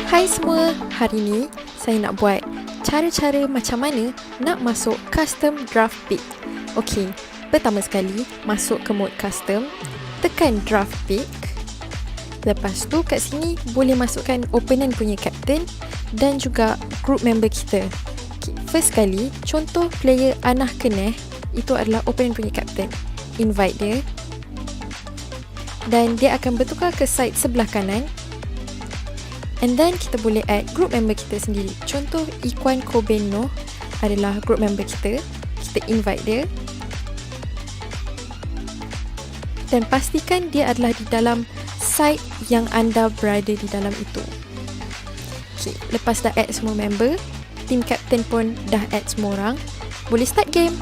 Hai semua, hari ni saya nak buat cara-cara macam mana nak masuk custom draft pick. Okey, pertama sekali masuk ke mode custom, tekan draft pick. Lepas tu kat sini boleh masukkan opponent punya captain dan juga group member kita. Okay, first kali, contoh player Anah Keneh, itu adalah opponent punya captain. Invite dia dan dia akan bertukar ke side sebelah kanan. And then kita boleh add group member kita sendiri. Contoh Ikuan Kobeno adalah group member kita. Kita invite dia dan pastikan dia adalah di dalam site yang anda berada di dalam itu. Okay, lepas dah add semua member, team captain pun dah add semua orang, boleh start game.